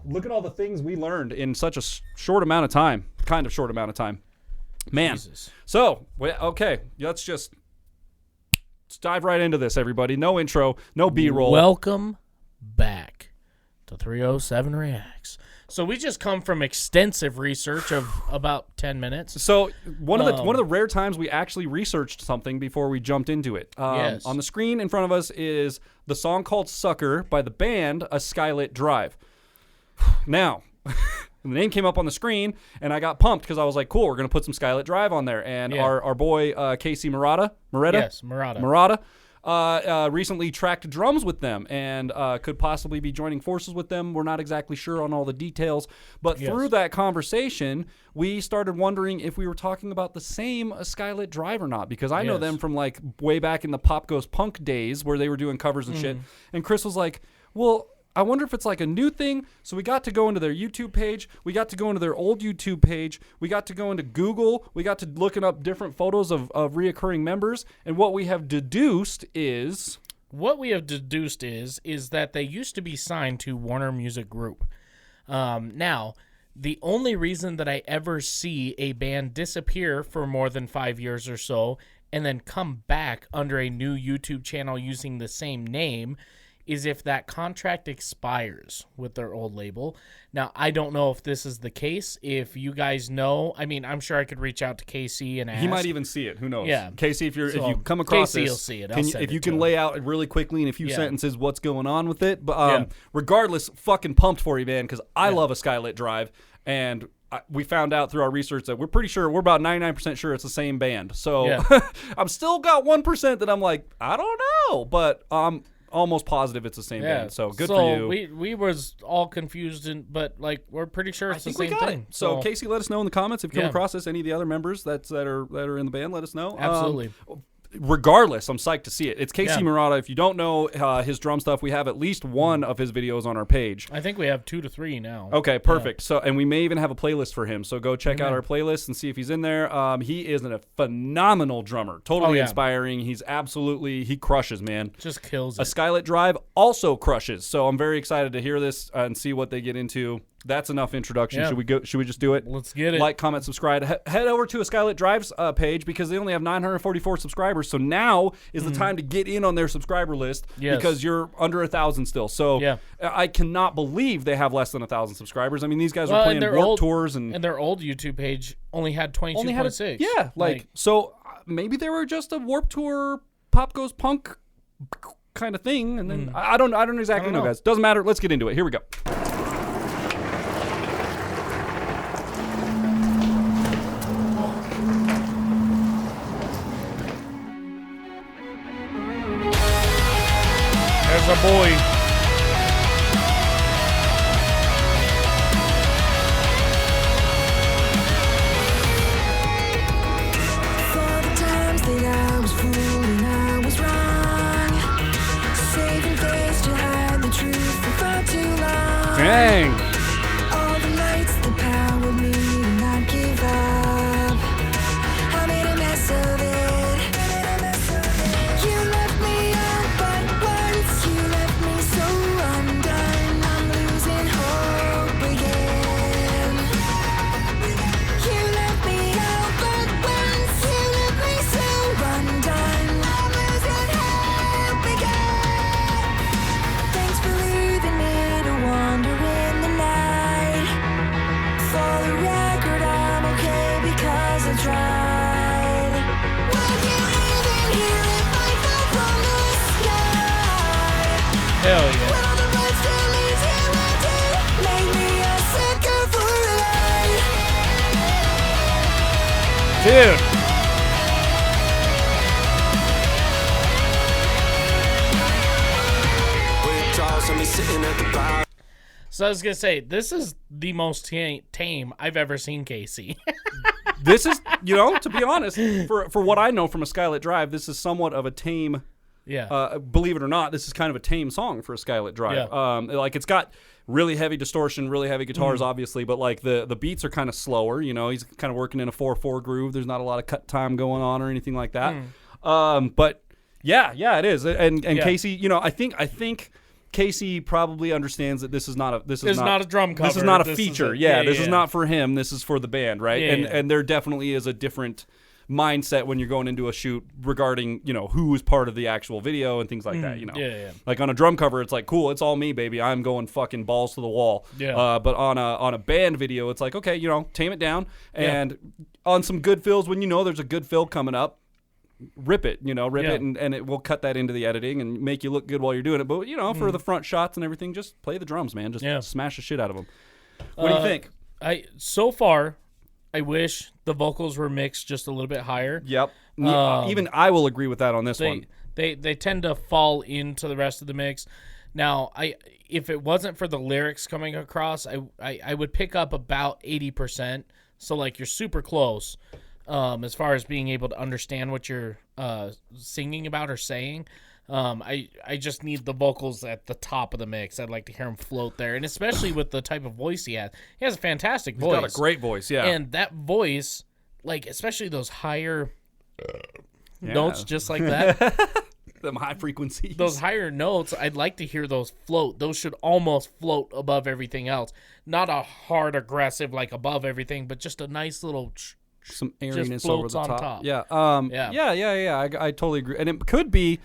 look at all the things we learned in such a short amount of time. Kind of short amount of time. Man. Jesus. So, okay, let's dive right into this, everybody. No intro, no B-roll. Welcome back to 307 Reacts. So we just come from extensive research of about 10 minutes. So one of the rare times we actually researched something before we jumped into it. Yes. On the screen in front of us is the song called Sucker by the band A Skylit Drive. Now, the name came up on the screen, and I got pumped because I was like, cool, we're going to put some Skylit Drive on there. And our boy Casey MAROTTA? Yes, MAROTTA. Recently tracked drums with them and could possibly be joining forces with them. We're not exactly sure on all the details, but through that conversation, we started wondering if we were talking about the same Skylit Drive or not, because I know them from like way back in the Pop Goes Punk days where they were doing covers and shit. And Chris was like, well, I wonder if it's like a new thing. So we got to go into their YouTube page. We got to go into their old YouTube page. We got to go into Google. We got to looking up different photos of reoccurring members. And what we have deduced is... that they used to be signed to Warner Music Group. Now, the only reason that I ever see a band disappear for more than 5 years or so and then come back under a new YouTube channel using the same name is if that contract expires with their old label. Now, I don't know if this is the case. If you guys know, I mean, I'm sure I could reach out to Casey and ask. He might even see it. Who knows? Yeah. Casey, if you come across Casey this, will see it. if you can lay out really quickly in a few sentences what's going on with it. But regardless, fucking pumped for you, man, because I love a Skylit Drive, and we found out through our research that we're about 99% sure it's the same band. So I'm still got 1% that I'm like, I don't know, but almost positive it's the same band. So good for you. We was all confused, but like we're pretty sure it's the same thing. So Casey, let us know in the comments if you come across this. Any of the other members that are in the band, let us know. Absolutely. Regardless, I'm psyched to see it. It's Casey MAROTTA. If you don't know his drum stuff, we have at least one of his videos on our page. I think we have 2 to 3 now. Okay, perfect. So, and we may even have a playlist for him. So go check out our playlist and see if he's in there. He is a phenomenal drummer. Totally inspiring. He crushes, man. Just kills it. A Skylit Drive also crushes. So I'm very excited to hear this and see what they get into. That's enough introduction. Yeah. Should we just do it? Let's get it. Like, comment, subscribe. Head over to a Skylit Drive's page because they only have 944 subscribers. So now is the time to get in on their subscriber list because you're under 1,000 still. So I cannot believe they have less than 1,000 subscribers. I mean, these guys are playing Warped Tours and their old YouTube page only had 22.6. Yeah, so maybe they were just a Warped Tour Pop Goes Punk kind of thing, and then I don't exactly know, guys. Doesn't matter. Let's get into it. Here we go. There's a boy. Dang. All the lights that power me to not give up. I made a mess of it. You left me out but once. You left me so undone. I'm losing hope again. You left me out but once. You left me so undone. I'm losing hope again. Thanks for leaving me to wander in the night. For the record, I'm okay because I tried. Would you even hear if I fell from the sky? Hell yeah. When all the roads to lead you into made me a sucker for life. Dude. So I was going to say, this is the most tame I've ever seen Casey. This is, to be honest, for what I know from a Skylit Drive, this is somewhat of a tame, believe it or not, this is kind of a tame song for a Skylit Drive. Yeah. It's got really heavy distortion, really heavy guitars, obviously, but like the beats are kind of slower. He's kind of working in a 4/4 groove. There's not a lot of cut time going on or anything like that. But yeah, it is. And Casey, I think Casey probably understands that this is not a drum cover. This is not a feature. This is not for him. This is for the band, right? And there definitely is a different mindset when you're going into a shoot regarding, who's part of the actual video and things like that, Like on a drum cover, it's like, cool, it's all me, baby. I'm going fucking balls to the wall. Yeah. But on a band video, it's like, okay, tame it down. And on some good fills, when there's a good fill coming up, rip it, it, and it will cut that into the editing and make you look good while you're doing it. But, for the front shots and everything, just play the drums, man. Just smash the shit out of them. What do you think? So far, I wish the vocals were mixed just a little bit higher. Yep. Even I will agree with that on this one. They tend to fall into the rest of the mix. Now, if it wasn't for the lyrics coming across, I would pick up about 80%. So, like, you're super close as far as being able to understand what you're singing about or saying. I just need the vocals at the top of the mix. I'd like to hear him float there. And especially with the type of voice he has. He has a fantastic voice. He's got a great voice, yeah. And that voice, like, especially those higher notes just like that. Them high frequencies. Those higher notes, I'd like to hear those float. Those should almost float above everything else. Not a hard, aggressive, like, above everything, but just a nice little... Some airiness over the top. Yeah. I totally agree. And it could be...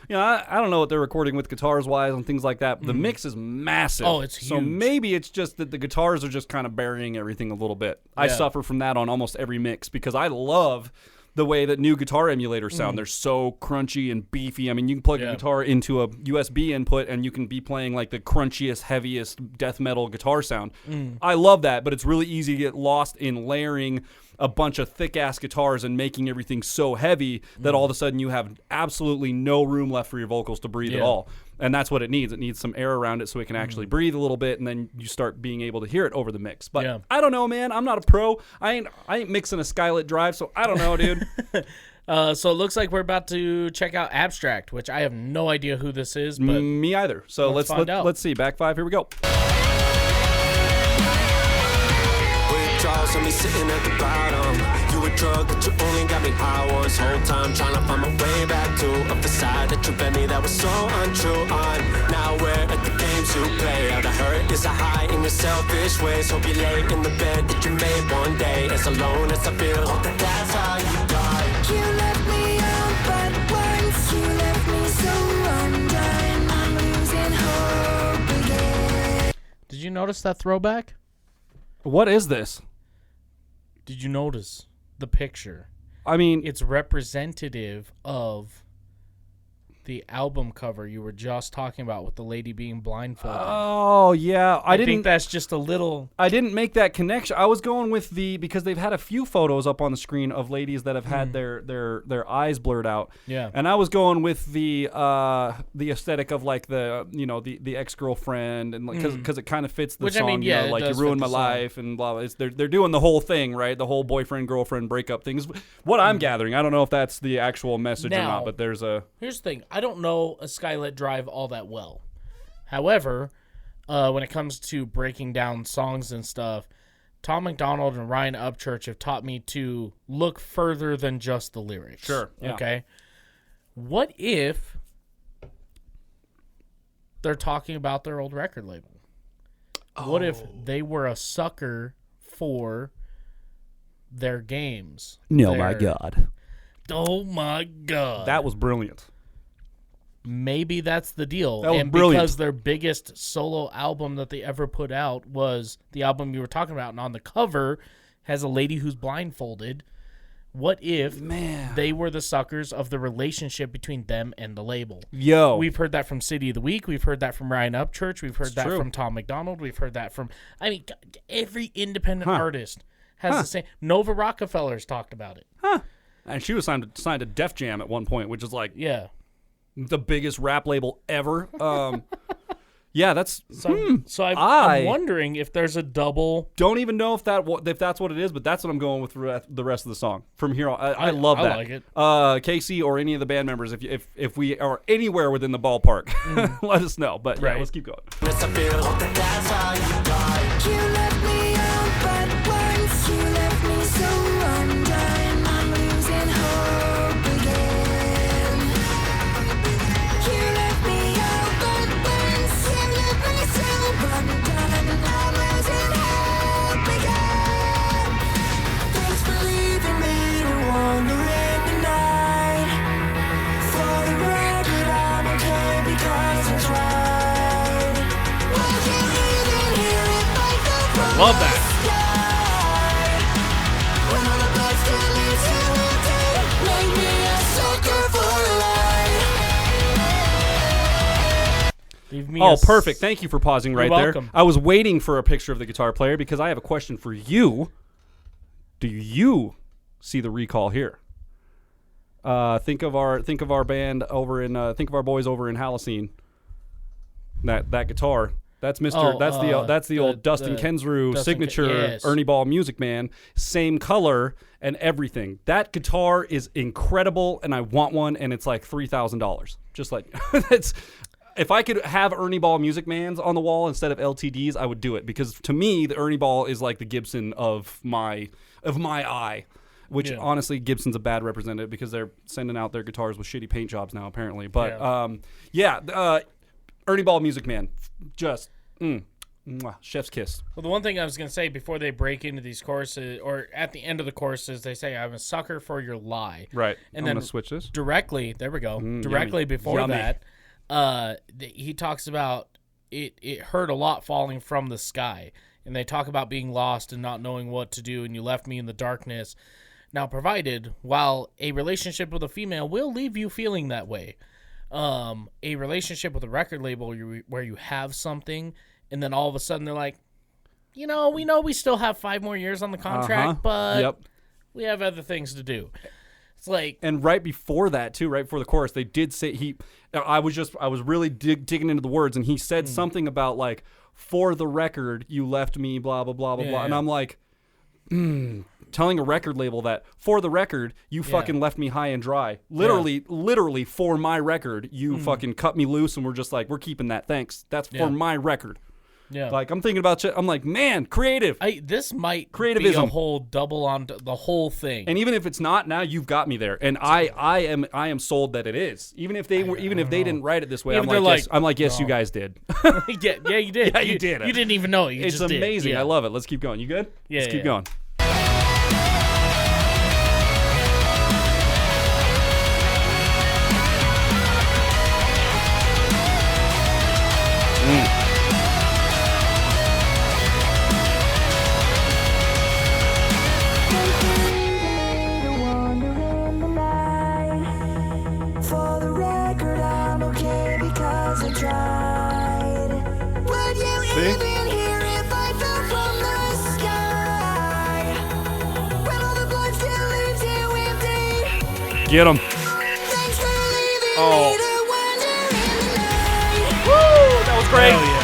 I don't know what they're recording with guitars-wise and things like that. But the mix is massive. Oh, it's huge. So maybe it's just that the guitars are just kind of burying everything a little bit. I suffer from that on almost every mix because I love the way that new guitar emulators sound. They're so crunchy and beefy. I mean, you can plug a guitar into a USB input and you can be playing like the crunchiest, heaviest death metal guitar sound. I love that, but it's really easy to get lost in layering a bunch of thick-ass guitars and making everything so heavy that all of a sudden you have absolutely no room left for your vocals to breathe at all. And that's what it needs. It needs some air around it so it can actually breathe a little bit, and then you start being able to hear it over the mix. But I don't know, man. I'm not a pro. I ain't mixing a Skylit drive, so I don't know, dude. So it looks like we're about to check out Abstract, which I have no idea who this is. But me either. So let's see. Back 5. Here we go. And me sitting at the bottom. You a drug, but you only got me hours. Whole time trying to find my way back to a facade that you bet me that was so untrue. Now we're at the games you play. All the hurt is a high in your selfish ways. Hope you lay in the bed that you made one day. As alone as I feel, hope that's how you die. You left me out, but once you left me so undone, I'm losing hope again. Did you notice that throwback? What is this? Did you notice the picture? I mean, it's representative of the album cover you were just talking about with the lady being blindfolded. Oh, yeah. I think that's just a little... I didn't make that connection. I was going with because they've had a few photos up on the screen of ladies that have had their eyes blurred out. Yeah. And I was going with the aesthetic of like the ex-girlfriend and because it kind of fits the song, like you ruined my life and blah, blah. They're doing the whole thing, right? The whole boyfriend-girlfriend breakup things. What I'm gathering, I don't know if that's the actual message or not, but here's the thing. I don't know a Skylit drive all that well. However, when it comes to breaking down songs and stuff, Tom McDonald and Ryan Upchurch have taught me to look further than just the lyrics. Sure. Yeah. Okay. What if they're talking about their old record label? What if they were a sucker for their games? My God. Oh, my God. That was brilliant. Maybe that's the deal. That was brilliant. Because their biggest solo album that they ever put out was the album you were talking about, and on the cover has a lady who's blindfolded. What if they were the suckers of the relationship between them and the label? Yo. We've heard that from City of the Week. We've heard that from Ryan Upchurch. We've heard that from Tom McDonald. We've heard that from... I mean, every independent artist has the same... Nova Rockefeller's talked about it. And she was signed to Def Jam at one point, which is like... Yeah. The biggest rap label ever. Yeah, that's... So I'm wondering if there's a double... Don't even know if that's what it is, but that's what I'm going with the rest of the song. From here on, I love that. I like it. Casey or any of the band members, if we are anywhere within the ballpark, let us know. But yeah, let's keep going. You left me out, but once you left me so undone, I'm losing hope again. You left me out, but once Love that. Oh, perfect. Thank you for pausing right there. Welcome. I was waiting for a picture of the guitar player because I have a question for you. Do you see the recall here? Think of our band over in think of our boys over in Halcyon. That guitar. That's Mr. That's the old Dustin Kensrue signature Ernie Ball Music Man. Same color and everything. That guitar is incredible, and I want one, and it's like $3,000. Just like it's. If I could have Ernie Ball Music Mans on the wall instead of LTDs, I would do it, because to me the Ernie Ball is like the Gibson of my eye. Which honestly, Gibson's a bad representative because they're sending out their guitars with shitty paint jobs now, apparently. But Ernie Ball Music Man, just chef's kiss. Well, the one thing I was going to say before they break into these choruses, or at the end of the choruses, they say, "I'm a sucker for your lie." Right. And I'm then gonna switch this directly. There we go. Directly before that, he talks about it hurt a lot falling from the sky, and they talk about being lost and not knowing what to do, and you left me in the darkness. Now, provided, while a relationship with a female will leave you feeling that way, a relationship with a record label where you have something, and then all of a sudden they're like, we know we still have 5 more years on the contract, but we have other things to do. It's like, and right before that too, right before the chorus, they did say I was really digging into the words, and he said something about like, for the record, you left me, blah blah blah blah blah, and I'm like, telling a record label that, for the record, you fucking left me high and dry. Literally for my record, you fucking cut me loose, and we're just like, we're keeping that. Thanks. That's for my record. Yeah. Like, I'm thinking about shit. I'm like, man, creative. This might be a whole double on the whole thing. And even if it's not, now you've got me there. And I am sold that it is. Even if they didn't write it this way, I'm like, yes, you guys did. yeah, you did. Yeah, you did. You didn't even know it. It's just amazing. Did. I love it. Let's keep going. You good? Yeah. Let's keep going. For the record, I'm okay because I tried. Would you even hear if I fell from the sky? When all the blood still leaves you empty. Get him. Thanks for leaving me to wander in the night. Woo! That was great. Hell yeah.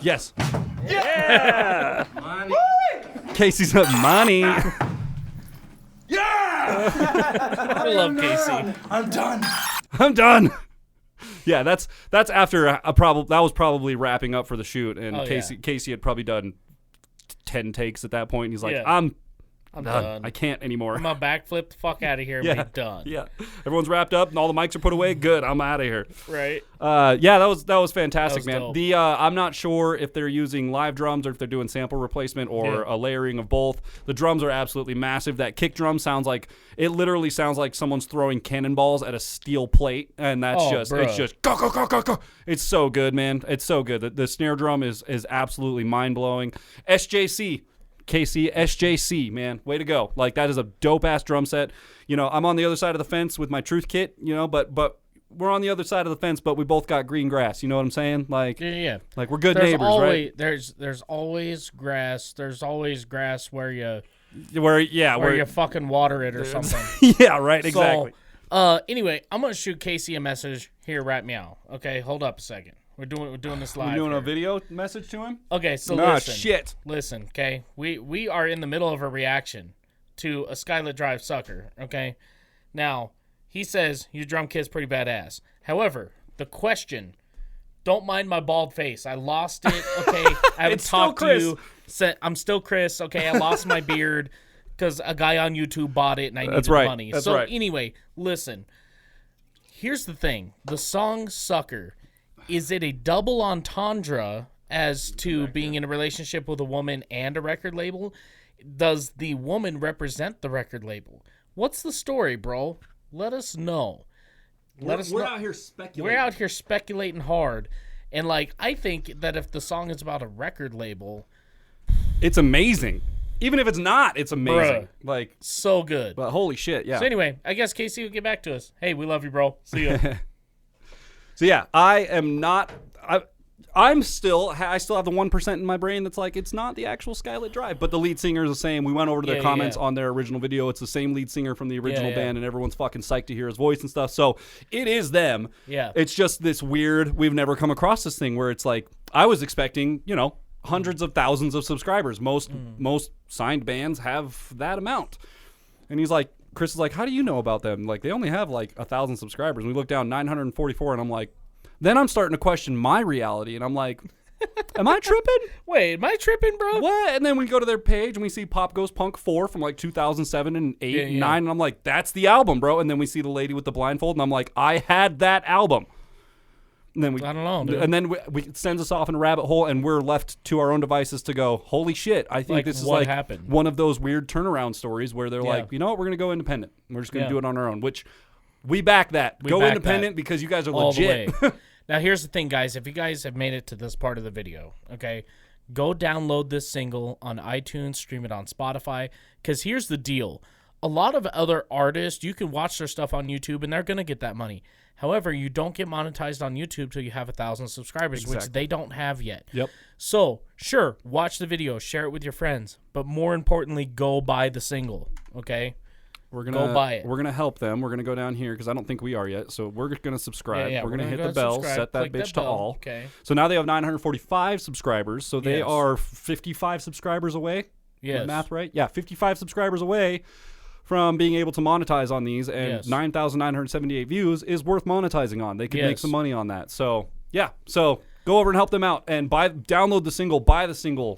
Yes. Yeah. Money. Casey's up money. Yeah. I love Casey. I'm done. Yeah, that's after that was probably wrapping up for the shoot, and Oh, Casey had probably done 10 takes at that point. And he's like, Yeah. I'm I'm done. done. I can't anymore. I'm gonna backflip the fuck out of here and Yeah. be done. Yeah, everyone's wrapped up and all the mics are put away. Good, I'm out of here. Right. Yeah, that was fantastic, That was man. dope. The I'm not sure if they're using live drums or if they're doing sample replacement or a layering of both. The drums are absolutely massive. That kick drum literally sounds like someone's throwing cannonballs at a steel plate, and that's it's just go go go go go. It's so good, man. It's so good. The snare drum is absolutely mind blowing. SJC. Casey, SJC, man, way to go. Like, that is a dope-ass drum set. You know, I'm on the other side of the fence with my Truth kit, you know, but we're on the other side of the fence, but we both got green grass. You know what I'm saying? Like, Yeah. like we're good neighbors, right? There's always grass. There's always grass where you Where you fucking water it or something. Yeah, right, exactly. So, anyway, I'm gonna shoot Casey a message here right meow. Okay, hold up a second. We're doing this live. We're doing here. a video message to him? Okay, so Nah, listen. shit. Listen, okay? We are in the middle of a reaction to a Skylit Drive sucker, okay? Now, he says your drum kit's pretty badass. However, the question, don't mind my bald face. I lost it, okay? I haven't talked to you. I'm still Chris, okay? I lost my beard because a guy on YouTube bought it and I needed money. That's so right. Anyway, listen. Here's the thing. The song Sucker, is it a double entendre as to being in a relationship with a woman and a record label? Does the woman represent the record label? What's the story, bro? Let us know. We're out here speculating. We're out here speculating hard. And, like, I think that if the song is about a record label... It's amazing. Even if it's not, it's amazing. Bruh. Like, so good. but holy shit, yeah. So anyway, I guess Casey will get back to us. Hey, we love you, bro. See ya. So yeah, I am not... I still have the 1% in my brain that's like, it's not the actual Skylit Drive, but the lead singer is the same. We went over to their comments on their original video. It's the same lead singer from the original band, and everyone's fucking psyched to hear his voice and stuff. So it is them. Yeah. It's just this weird, we've never come across this thing where it's like, I was expecting, hundreds of thousands of subscribers. Most signed bands have that amount. And he's like, Chris is like, how do you know about them? Like, they only have like 1,000 subscribers. And we look down 944, and I'm like, then I'm starting to question my reality, and I'm like, am I tripping? Wait, am I tripping, bro? What? And then we go to their page, and we see Pop Goes Punk 4 from like 2007 and 8 and 9, and I'm like, that's the album, bro. And then we see the lady with the blindfold, and I'm like, I had that album. And then I don't know, dude. And then we it sends us off in a rabbit hole, and we're left to our own devices to go, holy shit, I think this is like happened? One of those weird turnaround stories where they're like, you know what, we're going to go independent. We're just going to do it on our own, which we back that. Go independent because you guys are all legit. The way. Now, here's the thing, guys. If you guys have made it to this part of the video, okay, go download this single on iTunes, stream it on Spotify, because here's the deal. A lot of other artists, you can watch their stuff on YouTube, and they're going to get that money. However, you don't get monetized on YouTube till you have 1,000 subscribers, which they don't have yet. Yep. So, sure, watch the video, share it with your friends, but more importantly, go buy the single, okay? We're gonna go buy it. We're gonna help them. We're gonna go down here because I don't think we are yet. So we're gonna subscribe. Yeah, we're gonna hit the bell, subscribe, set that click bitch to all. Okay. So now they have 945 subscribers. So they Yes. are 55 subscribers away. Yes. Math right? Yeah, 55 subscribers away from being able to monetize on these, and 9,978 views is worth monetizing on. They could make some money on that. So yeah, so go over and help them out and download the single, buy the single.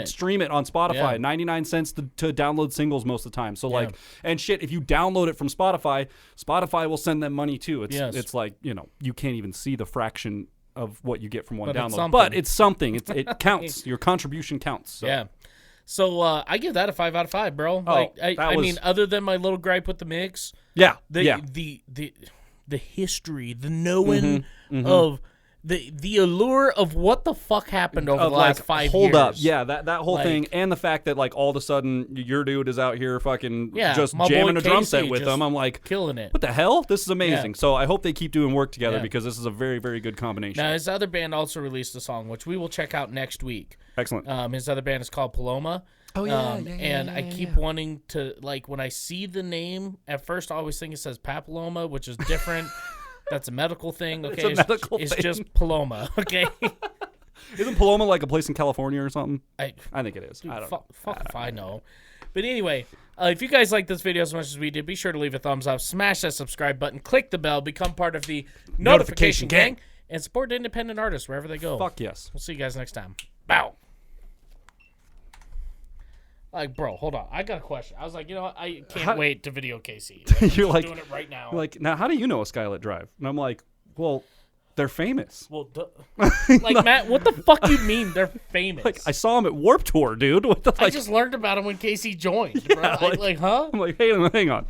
Stream it on Spotify. Yeah. 99 cents to download singles most of the time. So like, and shit, if you download it from Spotify, Spotify will send them money too. It's like, you can't even see the fraction of what you get from one download. But it's something. It counts. Your contribution counts. So. Yeah. So I give that a 5 out of 5, bro. I mean, other than my little gripe with the mix, the history, the knowing of the allure of what the fuck happened over the last 5 years. Hold up. Yeah, that whole thing, and the fact that like all of a sudden your dude is out here fucking just jamming a drum set with them. I'm like, killing it. What the hell? This is amazing. Yeah. So I hope they keep doing work together because this is a very, very good combination. Now his other band also released a song which we will check out next week. Excellent. His other band is called Paloma. Oh yeah, and I keep wanting to, like, when I see the name, at first I always think it says papilloma, which is different. That's a medical thing. Okay, it's just Paloma. Okay. Isn't Paloma like a place in California or something? I think it is. Dude, I don't know. Fuck if I know. But anyway, if you guys like this video as much as we did, be sure to leave a thumbs up, smash that subscribe button, click the bell, become part of the notification gang, and support independent artists wherever they go. Fuck yes. We'll see you guys next time. Bow. Like, bro, hold on. I got a question. I was like, what? I can't wait to video Casey. Like, you're like, doing it right now. You're like, now how do you know a Skylit Drive? And I'm like, well, they're famous. Well, like, Matt, what the fuck you mean they're famous? Like, I saw them at Warped Tour, dude. What the? I just learned about them when Casey joined. Bro. Yeah, like, huh? I'm like, hey, hang on.